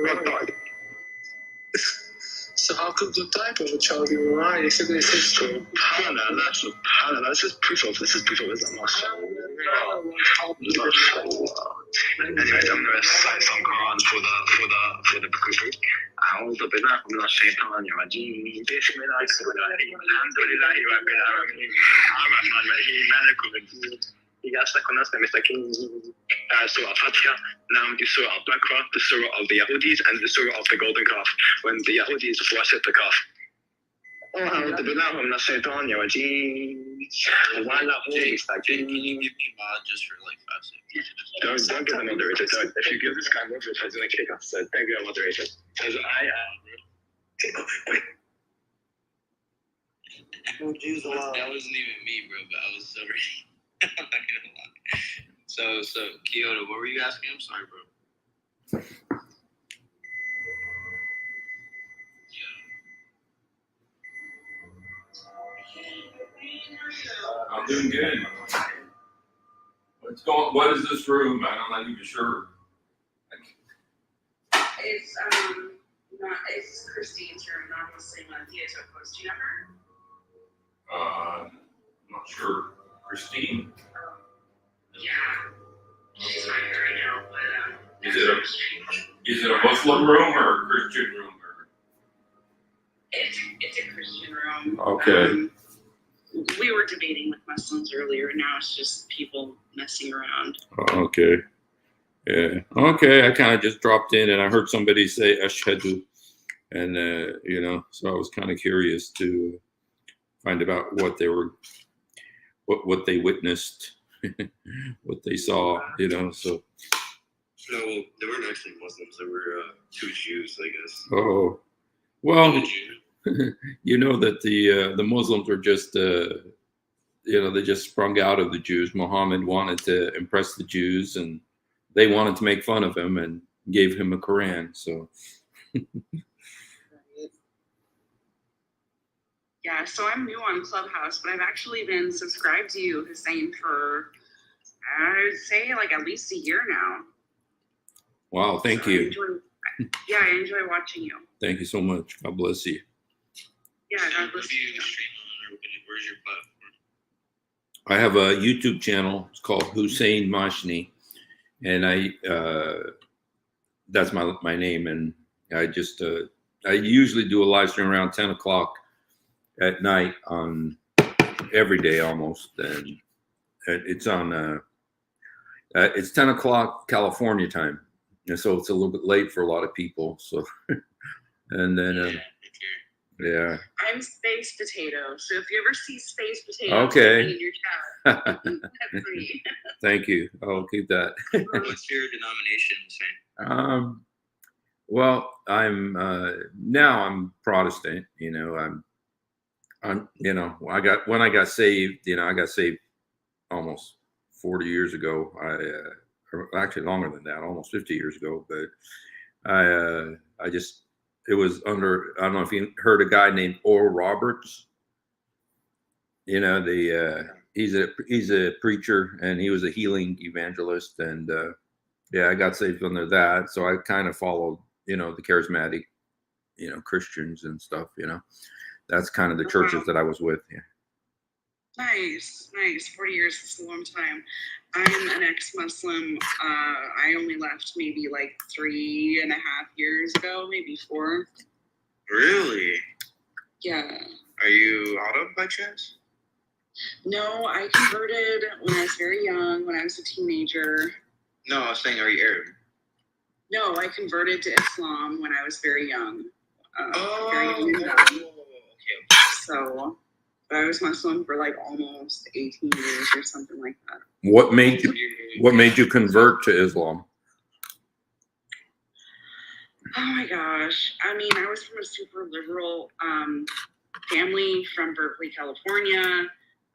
What part? So how could the type of a child you are? You said this is true. This is proof of I'm not sure. Anyways, I'm gonna cite some Quran for the group. أعوذ بالله من الشيطان الرجيم بسم الله الرحمن الرحيم الحمد لله رب العالمين الرحمن الرحيم مالك يوم الدين إياك نعبد وإياك نستعين Surah Fatiha. Now the Surah Al-Baqarah, the Surah of the Yahudis, and the Surah of the Golden Calf, when the Yahudis worship the calf. أعوذ بالله من الشيطان الرجيم Jay, can you give me mod just for like 5 seconds? Don't give the moderator. If you give this guy more, he's going to kick us. So don't give a moderator. As That wasn't even me, bro, but I was so ready. I'm not gonna lie. So Kyoto, what were you asking? I'm sorry, bro. I'm doing good. What is this room? I'm not even sure. It's it's Christine's room, not the same one. Theater post. Do you know her? I'm not sure. Christine. Yeah. She's not here right now, but Is it a Muslim room or a Christian room? It's a Christian room. Okay. We were debating with Muslims earlier. Now it's just people messing around. Okay. Yeah. Okay. I kind of just dropped in and I heard somebody say Ashhadu, and so I was kind of curious to find out what they were, what they witnessed, what they saw. So. No, they weren't actually Muslims. They were 2 Jews, I guess. Oh, well, that the Muslims are just they just sprung out of the Jews. Muhammad wanted to impress the Jews, and they wanted to make fun of him and gave him a Quran. So. Yeah, so I'm new on Clubhouse, but I've actually been subscribed to you, Hussein, for I'd say like at least a year now. Wow, thank you. I enjoy watching you. Thank you so much. God bless you. Yeah, God bless you. Where's your platform? I have a YouTube channel. It's called Hussein Mashni, and that's my name. And I just I usually do a live stream around 10 o'clock at night on every day almost, and it's on it's 10 o'clock California time, and so it's a little bit late for a lot of people. So, and then yeah. I'm Space Potato, so if you ever see Space Potato, okay, in your chat, that's me. Thank you. I'll keep that. What's your denomination, Hussein? Well, I'm now I'm Protestant. When I got saved. I got saved almost 40 years ago. Or actually longer than that, almost 50 years ago. But it was under, I don't know if you heard a guy named Oral Roberts. He's a preacher, and he was a healing evangelist, and I got saved under that. So I kind of followed, the charismatic, Christians and stuff. That's kind of the churches that I was with. Yeah. Nice. 40 years is a long time. I'm an ex-Muslim. I only left maybe like 3.5 years ago, maybe 4. Really? Yeah. Are you Arab by chance? No, I converted when I was very young, when I was a teenager. No, I was saying, are you Arab? No, I converted to Islam when I was very young. Okay. So I was Muslim for like almost 18 years or something like that. What made you convert to Islam? Oh my gosh. I mean, I was from a super liberal family from Berkeley, California.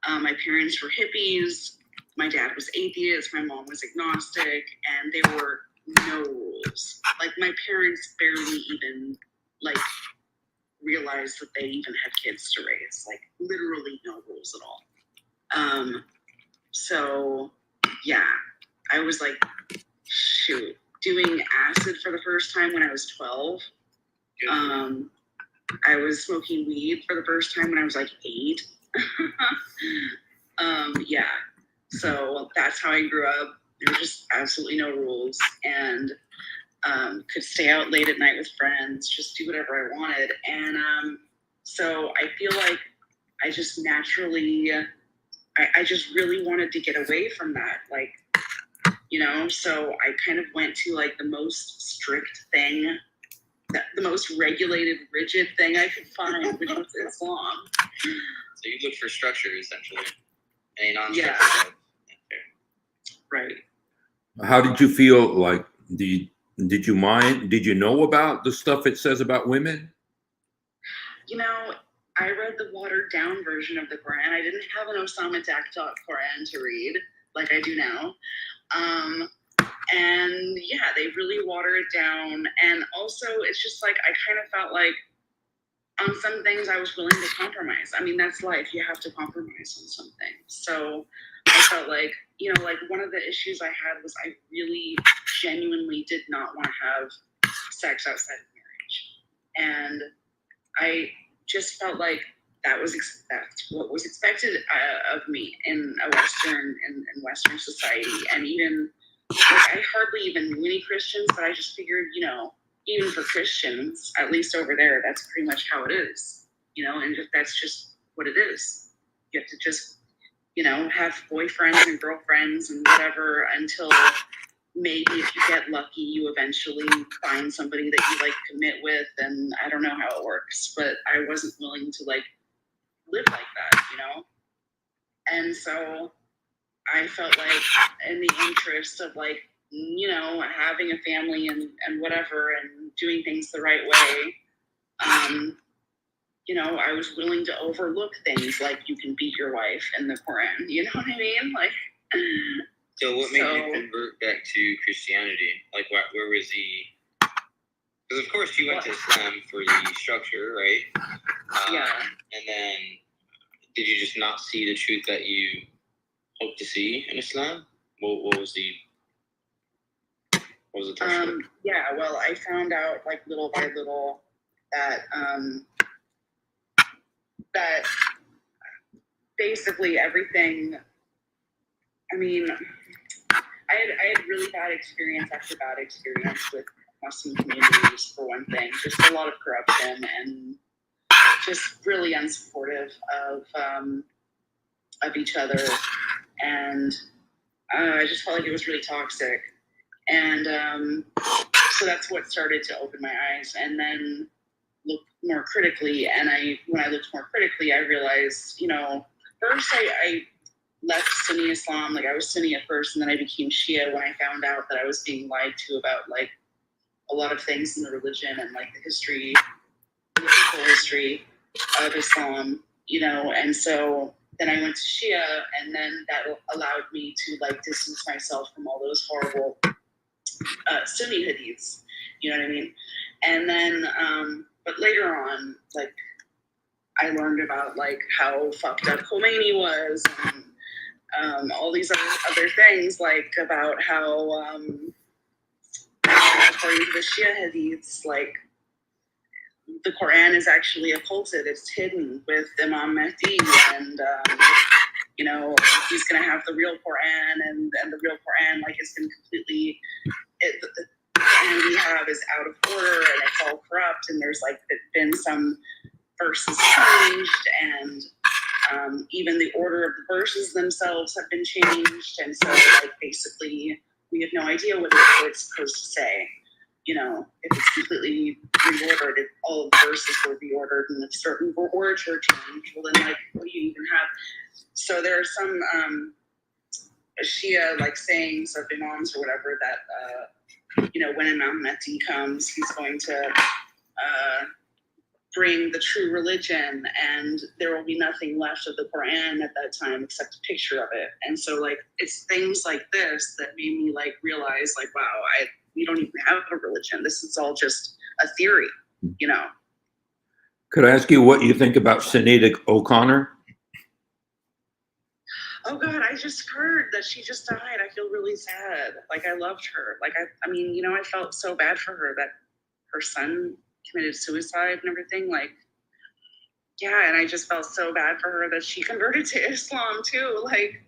My parents were hippies. My dad was atheist. My mom was agnostic. And there were no rules. Like, my parents barely even, realized that they even had kids to raise. Like, literally no rules at all. So, yeah. I was like, shoot. doing acid for the first time when I was 12. I was smoking weed for the first time when I was like 8. Yeah. So that's how I grew up. There were just absolutely no rules, and could stay out late at night with friends, just do whatever I wanted. And so I feel like I just naturally, I just really wanted to get away from that. Like, you know, so I kind of went to like the most strict thing, the most regulated, rigid thing I could find, which was Islam. So you look for structure, essentially. And yeah. Right. How did you feel? Like, did you mind? Did you know about the stuff it says about women? You know, I read the watered down version of the Quran. I didn't have an Osama Dakdot Quran to read like I do now. And yeah, they really water it down. And also, it's just like, I kind of felt like on some things I was willing to compromise. I mean, that's life. You have to compromise on some things. So I felt like, you know, like one of the issues I had was I really genuinely did not want to have sex outside of marriage. And I just felt like that's what was expected of me in a Western society. And even, like, I hardly even knew any Christians, but I just figured, you know, even for Christians, at least over there, that's pretty much how it is, you know, and that's just what it is. You have to just, you know, have boyfriends and girlfriends and whatever until maybe if you get lucky, you eventually find somebody that you like commit with. And I don't know how it works, but I wasn't willing to like live like that, you know? And so I felt like in the interest of like, you know, having a family and whatever and doing things the right way, you know, I was willing to overlook things like you can beat your wife in the Quran. You know what I mean? Like, so what made you convert back to Christianity? Like, where was the? Because of course you went to Islam for the structure, right? Yeah. And then, did you just not see the truth that you hoped to see in Islam? What was the threshold? Yeah. Well, I found out like little by little that that basically everything. I mean, I had really bad experience after bad experience with Muslim communities, for one thing. Just a lot of corruption and just really unsupportive of each other. And I just felt like it was really toxic. And so that's what started to open my eyes. And then look more critically. And when I looked more critically, I realized, you know, first I left Sunni Islam. Like, I was Sunni at first, and then I became Shia when I found out that I was being lied to about like a lot of things in the religion and like the political history of Islam, you know. And so then I went to Shia, and then that allowed me to like distance myself from all those horrible Sunni hadiths, you know what I mean? And then, but later on, like, I learned about like how fucked up Khomeini was, and all these other things, like about how, according to the Shia hadiths, like, the Quran is actually occulted. It's hidden with Imam Mahdi, and you know, he's gonna have the real Quran, and the real Quran, like, it's been completely, the Quran we have is out of order, and it's all corrupt, and there's like been some verses changed, and even the order of the verses themselves have been changed, and so like basically we have no idea what it's supposed to say. You know, if it's completely reordered, if all of the verses were reordered, and if certain words were changed, well then, like, what do you even have? So there are some Shia like sayings of imams or whatever that you know, when Imam Mahdi comes, he's going to bring the true religion, and there will be nothing left of the Quran at that time except a picture of it. And so like, it's things like this that made me like realize like, wow, we don't even have a religion. This is all just a theory, you know. Could I ask you what you think about Sinead O'Connor? Oh God, I just heard that she just died. I feel really sad. Like I loved her. Like I mean, you know, I felt so bad for her that her son committed suicide and everything. Like, yeah, and I just felt so bad for her that she converted to Islam too. Like,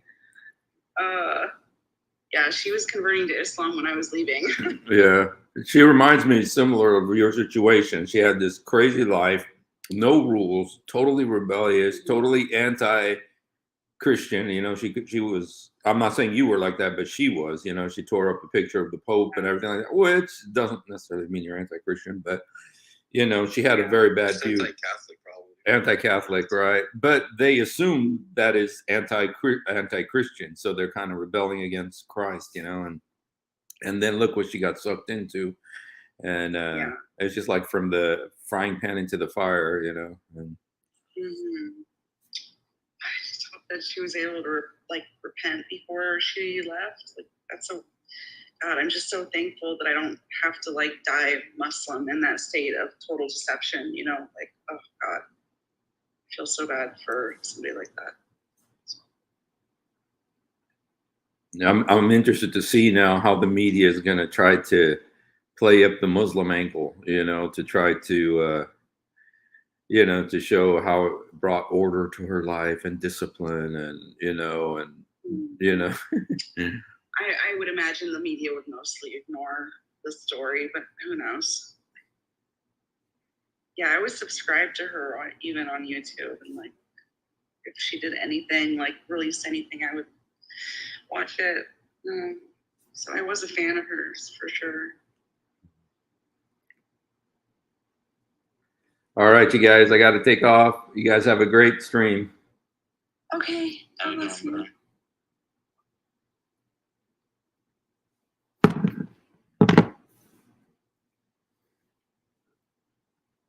yeah, she was converting to Islam when I was leaving. Yeah, she reminds me similar of your situation. She had this crazy life, no rules, totally rebellious, totally anti-Christian. You know, she was. I'm not saying you were like that, but she was. You know, she tore up a picture of the Pope and everything like that, which doesn't necessarily mean you're anti-Christian, but you know, she had a very bad view. Anti-Catholic, probably. Anti-Catholic, right? But they assume that is anti-Christian, so they're kind of rebelling against Christ, you know, and then look what she got sucked into, and it's just like from the frying pan into the fire, you know. And I just hope that she was able to like repent before she left. Like that's so. God, I'm just so thankful that I don't have to like die Muslim in that state of total deception. You know, like oh God, I feel so bad for somebody like that. I'm interested to see now how the media is going to try to play up the Muslim ankle, you know, to try to you know, to show how it brought order to her life and discipline, and you know, I would imagine the media would mostly ignore the story, but who knows? Yeah, I was subscribed to her even on YouTube, and like if she did anything, like released anything, I would watch it. So I was a fan of hers for sure. All right, you guys, I got to take off. You guys have a great stream. Okay.